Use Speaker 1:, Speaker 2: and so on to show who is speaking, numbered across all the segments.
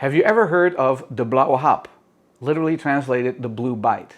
Speaker 1: Have you ever heard of de blauwe hap? Literally translated the blue bite.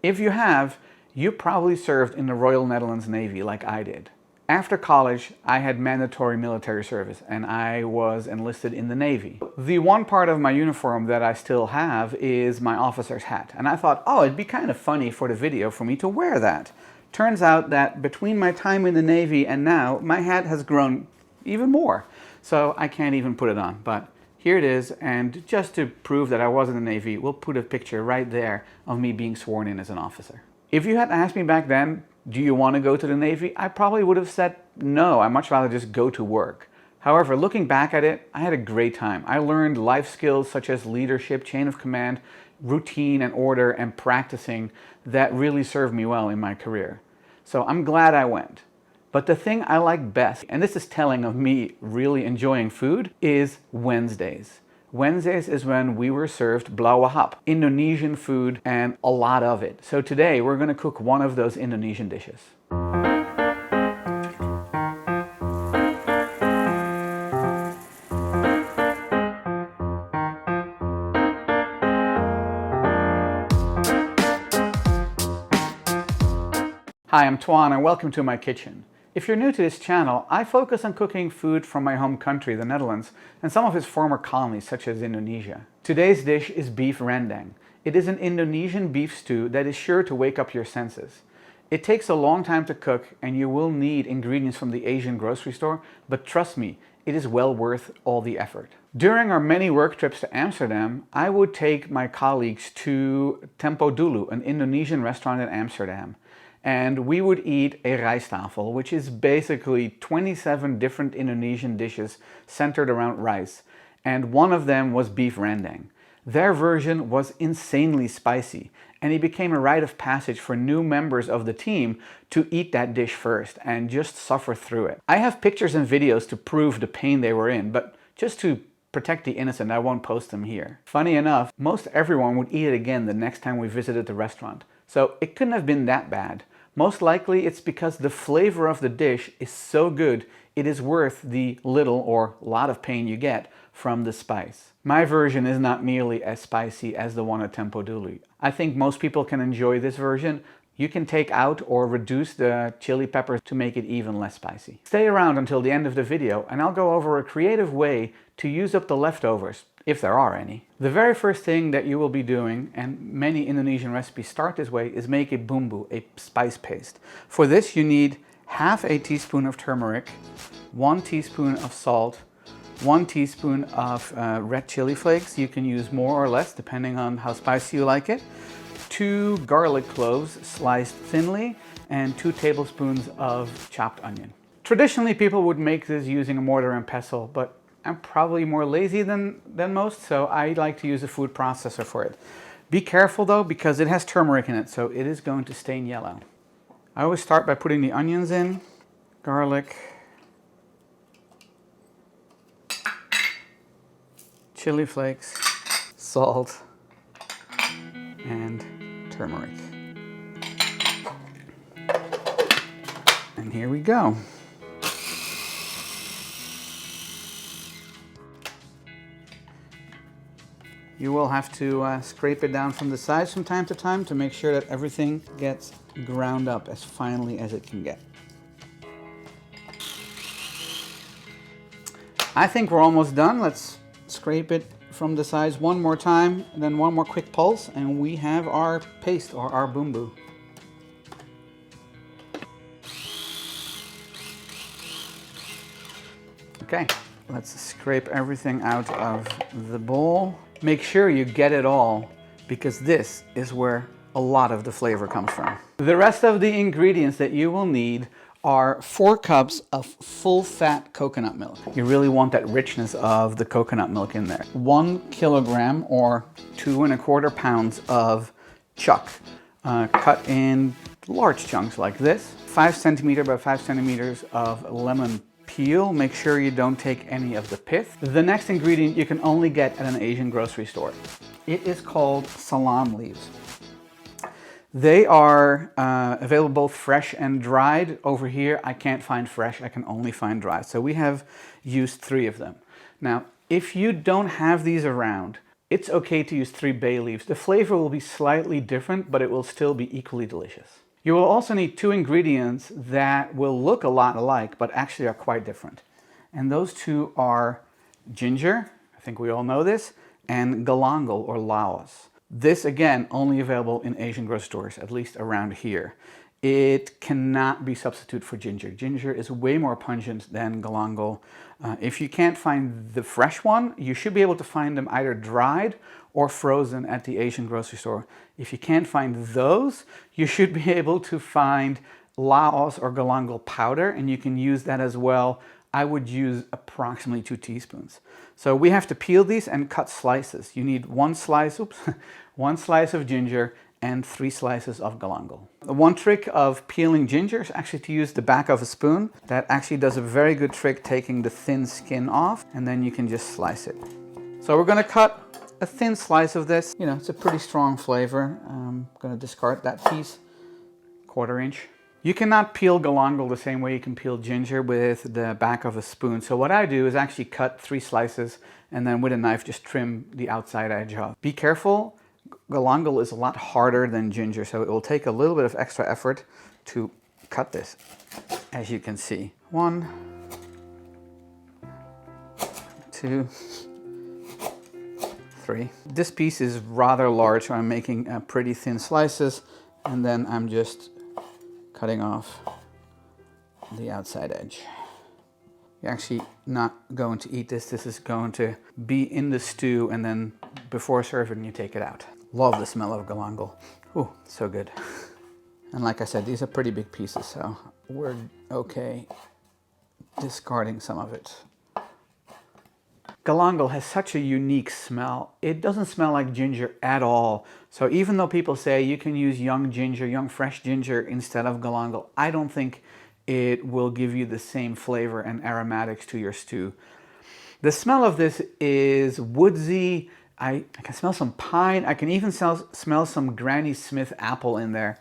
Speaker 1: If you have, you probably served in the Royal Netherlands Navy like I did. After college, I had mandatory military service and I was enlisted in the Navy. The one part of my uniform that I still have is my officer's hat. And I thought, oh, it'd be kind of funny for the video for me to wear that. Turns out that between my time in the Navy and now, my hat has grown even more. So I can't even put it on, but here it is. And just to prove that I was in the Navy, we'll put a picture right there of me being sworn in as an officer. If you had asked me back then, do you want to go to the Navy? I probably would have said no. I'd much rather just go to work. However, looking back at it, I had a great time. I learned life skills such as leadership, chain of command, routine and order, and practicing that really served me well in my career. So I'm glad I went. But the thing I like best, and this is telling of me really enjoying food, is Wednesdays. Wednesdays is when we were served blauwe hap, Indonesian food, and a lot of it. So today we're going to cook one of those Indonesian dishes. Hi, I'm Tuan and welcome to my kitchen. If you're new to this channel, I focus on cooking food from my home country, the Netherlands, and some of its former colonies, such as Indonesia. Today's dish is beef rendang. It is an Indonesian beef stew that is sure to wake up your senses. It takes a long time to cook, and you will need ingredients from the Asian grocery store, but trust me, it is well worth all the effort. During our many work trips to Amsterdam, I would take my colleagues to Tempo Dulu, an Indonesian restaurant in Amsterdam. And we would eat a rijsttafel, which is basically 27 different Indonesian dishes centered around rice. And one of them was beef rendang. Their version was insanely spicy, and it became a rite of passage for new members of the team to eat that dish first and just suffer through it. I have pictures and videos to prove the pain they were in, but just to protect the innocent, I won't post them here. Funny enough, most everyone would eat it again the next time we visited the restaurant. So it couldn't have been that bad. Most likely it's because the flavor of the dish is so good, it is worth the little or lot of pain you get from the spice. My version is not nearly as spicy as the one at Tempo Dulu. I think most people can enjoy this version. You can take out or reduce the chili peppers to make it even less spicy. Stay around until the end of the video and I'll go over a creative way to use up the leftovers, if there are any. The very first thing that you will be doing, and many Indonesian recipes start this way, is make a bumbu, a spice paste. For this you need half a teaspoon of turmeric, 1 teaspoon of salt, 1 teaspoon of red chili flakes. You can use more or less depending on how spicy you like it. 2 garlic cloves sliced thinly, and 2 tablespoons of chopped onion. Traditionally people would make this using a mortar and pestle, but I'm probably more lazy than most, so I like to use a food processor for it. Be careful though, because it has turmeric in it, so it is going to stain yellow. I always start by putting the onions in, garlic, chili flakes, salt, and turmeric. And here we go. You will have to scrape it down from the sides from time to time to make sure that everything gets ground up as finely as it can get. I think we're almost done. Let's scrape it from the sides one more time, and then one more quick pulse, and we have our paste or our bumbu. Okay, let's scrape everything out of the bowl. Make sure you get it all, because this is where a lot of the flavor comes from. The rest of the ingredients that you will need are 4 cups of full fat coconut milk. You really want that richness of the coconut milk in there. 1 kilogram or 2 1/4 pounds of chuck, cut in large chunks like this. 5 centimeter by 5 centimeters of lemon peel. Make sure you don't take any of the pith. The next ingredient you can only get at an Asian grocery store. It is called salam leaves. They are available both fresh and dried. Over here I can't find fresh, I can only find dry. So we have used 3 of them. Now If you don't have these around, it's okay to use 3 bay leaves. The flavor will be slightly different, but it will still be equally delicious. You will also need 2 ingredients that will look a lot alike, but actually are quite different. And those 2 are ginger, I think we all know this, and galangal or Laos. This, again, only available in Asian grocery stores, at least around here. It cannot be substituted for ginger. Ginger is way more pungent than galangal. If you can't find the fresh one, you should be able to find them either dried or frozen at the Asian grocery store. If you can't find those, you should be able to find Laos or galangal powder, and you can use that as well. I would use approximately 2 teaspoons. So we have to peel these and cut slices. You need 1 slice, one slice of ginger and 3 slices of galangal. One trick of peeling ginger is actually to use the back of a spoon. That actually does a very good trick taking the thin skin off, and then you can just slice it. So we're gonna cut a thin slice of this. You know, it's a pretty strong flavor. I'm gonna discard that piece, 1/4 inch. You cannot peel galangal the same way you can peel ginger with the back of a spoon. So what I do is actually cut 3 slices and then with a knife just trim the outside edge off. Be careful, galangal is a lot harder than ginger, so it will take a little bit of extra effort to cut this, as you can see. 1, 2, 3. This piece is rather large, so I'm making pretty thin slices, and then I'm just cutting off the outside edge. You're actually not going to eat this. This is going to be in the stew, and then before serving you take it out. Love the smell of galangal. Ooh, so good. And like I said, these are pretty big pieces, so we're okay discarding some of it. Galangal has such a unique smell. It doesn't smell like ginger at all. So even though people say you can use young ginger, young fresh ginger instead of galangal, I don't think it will give you the same flavor and aromatics to your stew. The smell of this is woodsy. I can smell some pine. I can even smell some Granny Smith apple in there.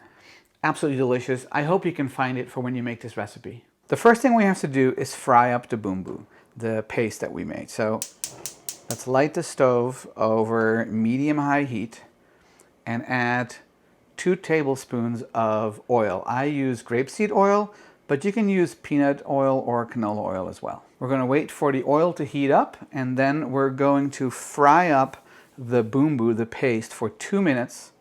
Speaker 1: Absolutely delicious. I hope you can find it for when you make this recipe. The first thing we have to do is fry up the bumbu, the paste that we made. So let's light the stove over medium-high heat and add 2 tablespoons of oil. I use grapeseed oil, but you can use peanut oil or canola oil as well. We're going to wait for the oil to heat up, and then we're going to fry up the bumbu, the paste, for 2 minutes.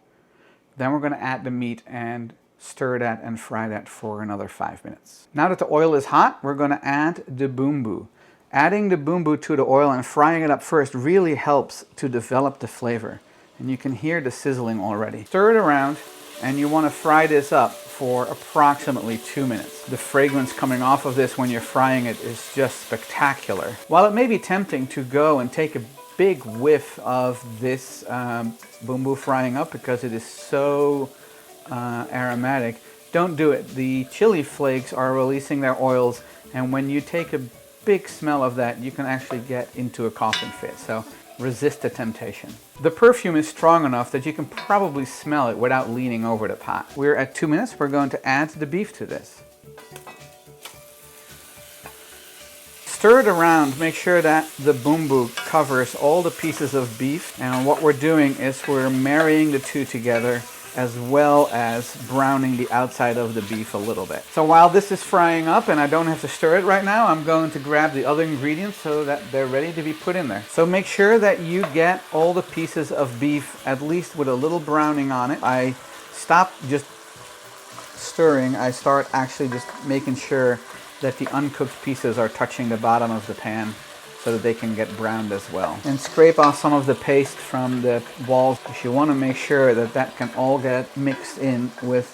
Speaker 1: Then we're going to add the meat and stir that and fry that for another 5 minutes. Now that the oil is hot, we're going to add the bumbu. Adding the bumbu to the oil and frying it up first really helps to develop the flavor. And you can hear the sizzling already. Stir it around, and you want to fry this up for approximately 2 minutes. The fragrance coming off of this when you're frying it is just spectacular. While it may be tempting to go and take a big whiff of this bumbu frying up because it is so aromatic, don't do it. The chili flakes are releasing their oils, and when you take a big smell of that, you can actually get into a coughing fit. So resist the temptation. The perfume is strong enough that you can probably smell it without leaning over the pot. We're at 2 minutes. We're going to add the beef to this. Stir it around. Make sure that the bumbu covers all the pieces of beef. And what we're doing is we're marrying the two together, as well as browning the outside of the beef a little bit. So while this is frying up and I don't have to stir it right now, I'm going to grab the other ingredients so that they're ready to be put in there. So make sure that you get all the pieces of beef at least with a little browning on it. I stop just stirring. I start actually just making sure that the uncooked pieces are touching the bottom of the pan, so that they can get browned as well. And scrape off some of the paste from the walls. You want to make sure that that can all get mixed in with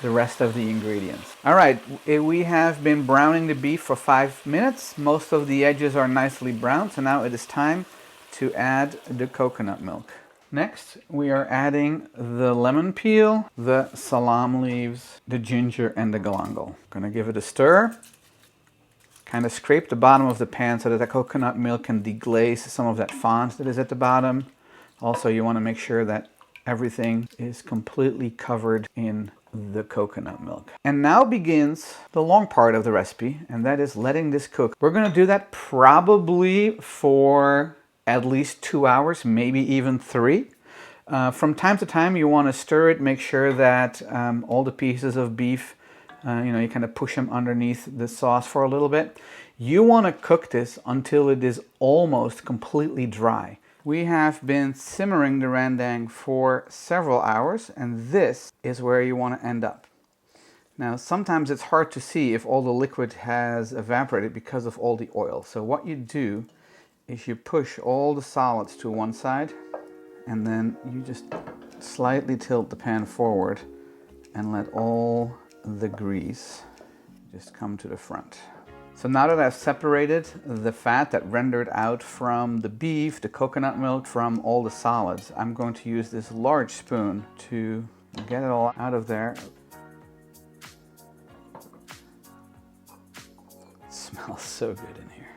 Speaker 1: the rest of the ingredients. All right, we have been browning the beef for 5 minutes. Most of the edges are nicely browned, so now it is time to add the coconut milk. Next, we are adding the lemon peel, the salam leaves, the ginger, and the galangal. Gonna give it a stir. Kind of scrape the bottom of the pan so that the coconut milk can deglaze some of that fond that is at the bottom. Also, you want to make sure that everything is completely covered in the coconut milk. And now begins the long part of the recipe, and that is letting this cook. We're going to do that probably for at least 2 hours, maybe even 3. From time to time you want to stir it, make sure that all the pieces of beef, you kind of push them underneath the sauce for a little bit. You want to cook this until it is almost completely dry. We have been simmering the rendang for several hours, and this is where you want to end up. Now, sometimes it's hard to see if all the liquid has evaporated because of all the oil. So what you do is you push all the solids to one side, and then you just slightly tilt the pan forward and let all the grease just come to the front. So now that I've separated the fat that rendered out from the beef, the coconut milk, from all the solids, I'm going to use this large spoon to get it all out of there. It smells so good in here.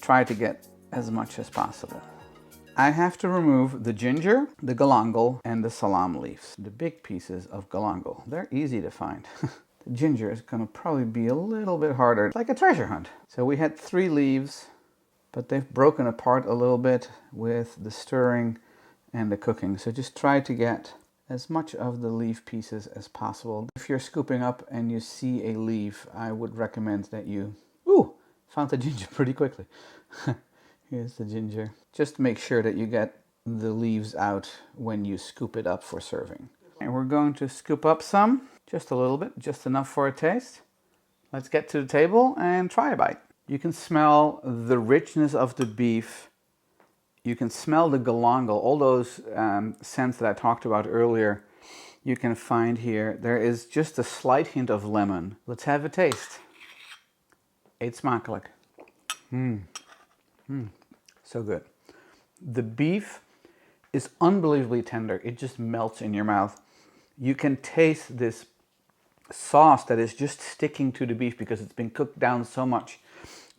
Speaker 1: Try to get as much as possible. I have to remove the ginger, the galangal, and the salam leaves. The big pieces of galangal, they're easy to find. The ginger is going to probably be a little bit harder. It's like a treasure hunt. So we had 3 leaves, but they've broken apart a little bit with the stirring and the cooking. So just try to get as much of the leaf pieces as possible. If you're scooping up and you see a leaf, I would recommend that you... Ooh, found the ginger pretty quickly. Here's the ginger. Just make sure that you get the leaves out when you scoop it up for serving. And we're going to scoop up some, just a little bit, just enough for a taste. Let's get to the table and try a bite. You can smell the richness of the beef. You can smell the galangal, all those scents that I talked about earlier. You can find here. There is just a slight hint of lemon. Let's have a taste. Eet Smakelijk. So good. The beef is unbelievably tender. It just melts in your mouth. You can taste this sauce that is just sticking to the beef because it's been cooked down so much.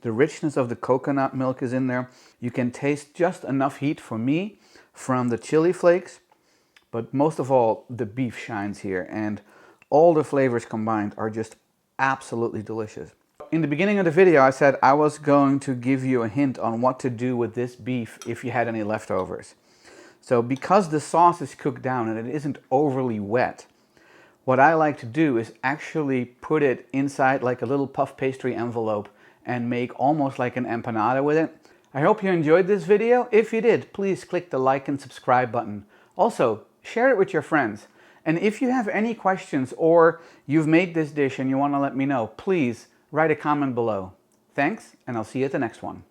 Speaker 1: The richness of the coconut milk is in there. You can taste just enough heat for me from the chili flakes, but most of all, the beef shines here, and all the flavors combined are just absolutely delicious. In the beginning of the video, I said I was going to give you a hint on what to do with this beef if you had any leftovers. So because the sauce is cooked down and it isn't overly wet, what I like to do is actually put it inside like a little puff pastry envelope and make almost like an empanada with it. I hope you enjoyed this video. If you did, please click the like and subscribe button. Also, share it with your friends. And if you have any questions or you've made this dish and you want to let me know, please write a comment below. Thanks, and I'll see you at the next one.